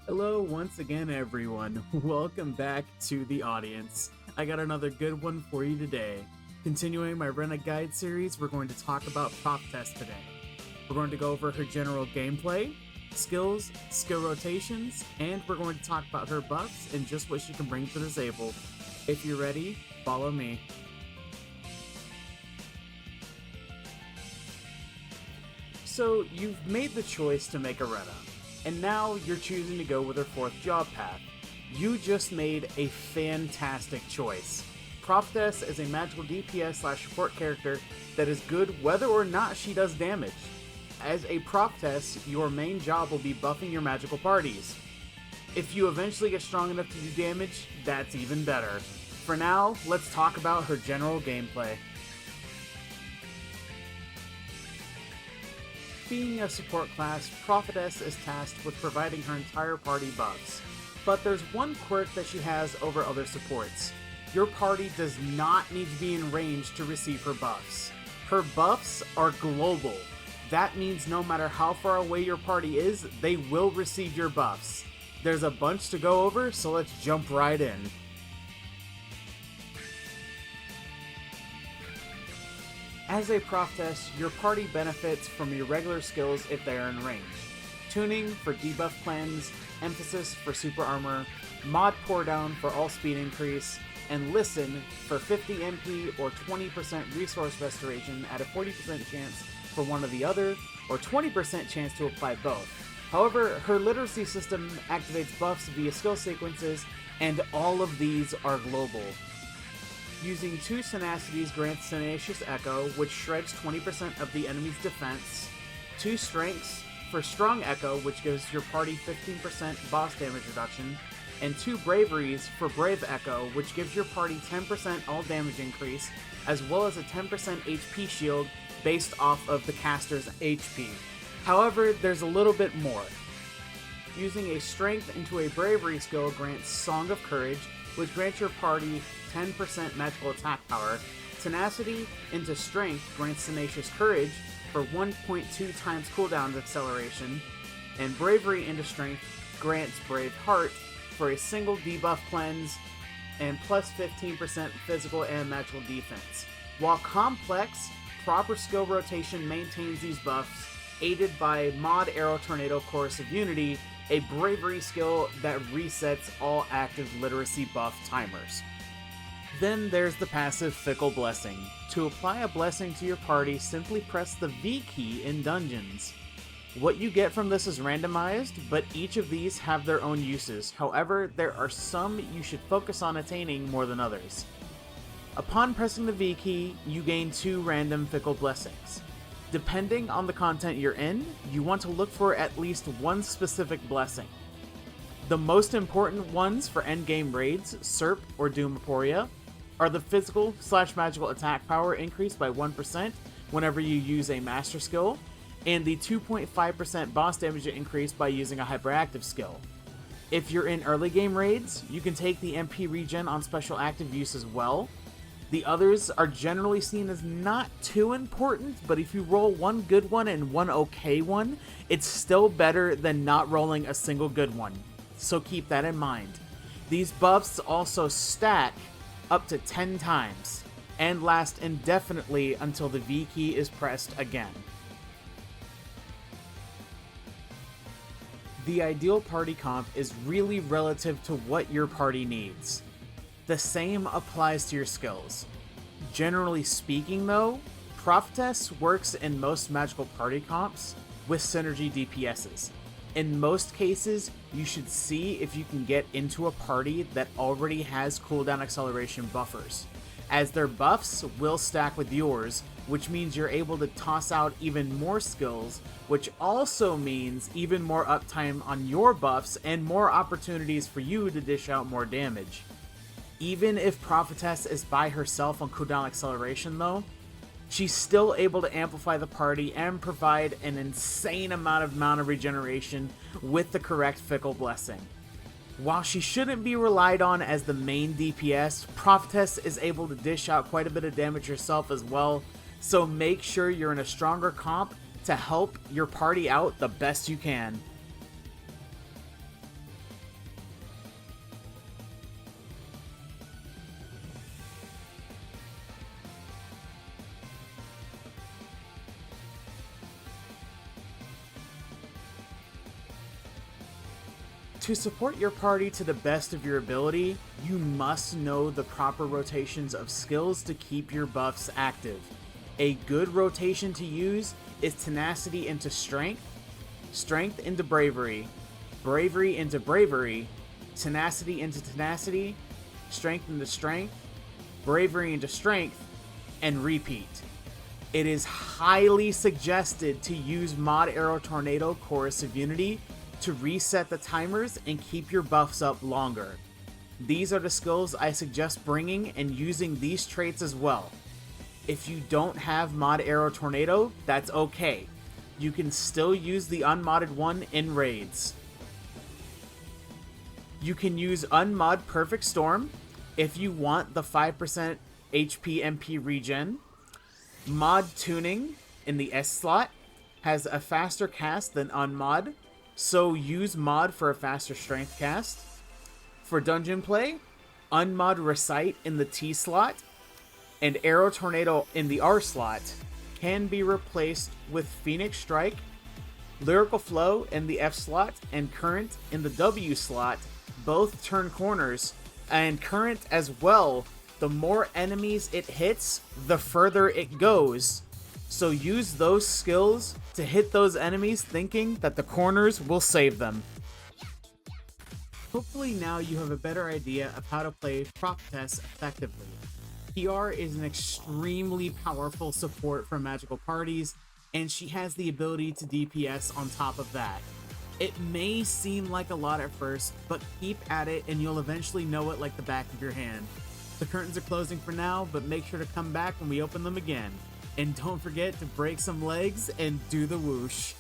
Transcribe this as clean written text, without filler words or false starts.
Hello, once again, everyone. Welcome back to the audience. I got another good one for you today. Continuing my Rena guide series, we're going to talk about Prophetess today. We're going to go over her general gameplay, skills, skill rotations, and we're going to talk about her buffs and just what she can bring to the table. If you're ready, follow me. So, you've made the choice to make a Rena, and now you're choosing to go with her fourth job path. You just made a fantastic choice. Prophetess is a magical DPS slash support character that is good whether or not she does damage. As a Prophetess, your main job will be buffing your magical parties. If you eventually get strong enough to do damage, that's even better. For now, let's talk about her general gameplay. Being a support class, Prophetess is tasked with providing her entire party buffs. But there's one quirk that she has over other supports. Your party does not need to be in range to receive her buffs. Her buffs are global. That means no matter how far away your party is, they will receive your buffs. There's a bunch to go over, so let's jump right in. As a Prophetess, your party benefits from your regular skills if they are in range. Tuning for debuff cleanse, emphasis for super armor, mod pour down for all speed increase, and listen for 50 MP or 20% resource restoration at a 40% chance for one or the other, or 20% chance to apply both. However, her literacy system activates buffs via skill sequences, and all of these are global. Using 2 Tenacities grants Tenacious Echo, which shreds 20% of the enemy's defense, 2 Strengths for Strong Echo, which gives your party 15% boss damage reduction, and 2 Braveries for Brave Echo, which gives your party 10% all damage increase, as well as a 10% HP shield based off of the caster's HP. However, there's a little bit more. Using a Strength into a Bravery skill grants Song of Courage, which grants your party 10% magical attack power. Tenacity into Strength grants Tenacious Courage for 1.2 times cooldown acceleration, and Bravery into Strength grants Brave Heart for a single debuff cleanse and plus 15% physical and magical defense. While complex, proper skill rotation maintains these buffs, aided by Mod Arrow Tornado Chorus of Unity, a bravery skill that resets all active literacy buff timers. Then there's the passive Fickle Blessing. To apply a blessing to your party, simply press the V key in dungeons. What you get from this is randomized, but each of these have their own uses. However, there are some you should focus on attaining more than others. Upon pressing the V key, you gain 2 random Fickle Blessings. Depending on the content you're in, you want to look for at least one specific blessing. The most important ones for endgame raids, SERP or Doom Aporia, are the physical / magical attack power increased by 1% whenever you use a master skill, and the 2.5% boss damage increase by using a hyperactive skill. If you're in early game raids, you can take the MP regen on special active use as well. The others are generally seen as not too important, but if you roll one good one and one okay one, it's still better than not rolling a single good one. So keep that in mind. These buffs also stack up to 10 times and last indefinitely until the V key is pressed again. The ideal party comp is really relative to what your party needs. The same applies to your skills. Generally speaking though, Prophetess works in most magical party comps with synergy DPSs. In most cases, you should see if you can get into a party that already has cooldown acceleration buffers, as their buffs will stack with yours, which means you're able to toss out even more skills, which also means even more uptime on your buffs and more opportunities for you to dish out more damage. Even if Prophetess is by herself on cooldown acceleration though, she's still able to amplify the party and provide an insane amount of mana regeneration with the correct Fickle Blessing. While she shouldn't be relied on as the main DPS, Prophetess is able to dish out quite a bit of damage herself as well, so make sure you're in a stronger comp to help your party out the best you can. To support your party to the best of your ability, you must know the proper rotations of skills to keep your buffs active. A good rotation to use is tenacity into strength, strength into bravery, bravery into bravery, tenacity into tenacity, strength into strength, bravery into strength, and repeat. It is highly suggested to use Mod Arrow Tornado Chorus of Unity to reset the timers and keep your buffs up longer. These are the skills I suggest bringing and using these traits as well. If you don't have Mod Arrow Tornado, that's okay. You can still use the unmodded one in raids. You can use Unmod Perfect Storm if you want the 5% HP MP regen. Mod Tuning in the S slot has a faster cast than Unmod, so use Mod for a faster strength cast. For dungeon play, Unmod Recite in the T slot and Arrow Tornado in the R slot can be replaced with Phoenix Strike, Lyrical Flow in the F slot, and Current in the W slot. Both turn corners, and Current as well. The more enemies it hits, the further it goes. So use those skills to hit those enemies thinking that the corners will save them. Hopefully now you have a better idea of how to play Prophetess effectively. PR is an extremely powerful support for magical parties, and she has the ability to DPS on top of that. It may seem like a lot at first, but keep at it and you'll eventually know it like the back of your hand. The curtains are closing for now, but make sure to come back when we open them again. And don't forget to break some legs and do the whoosh.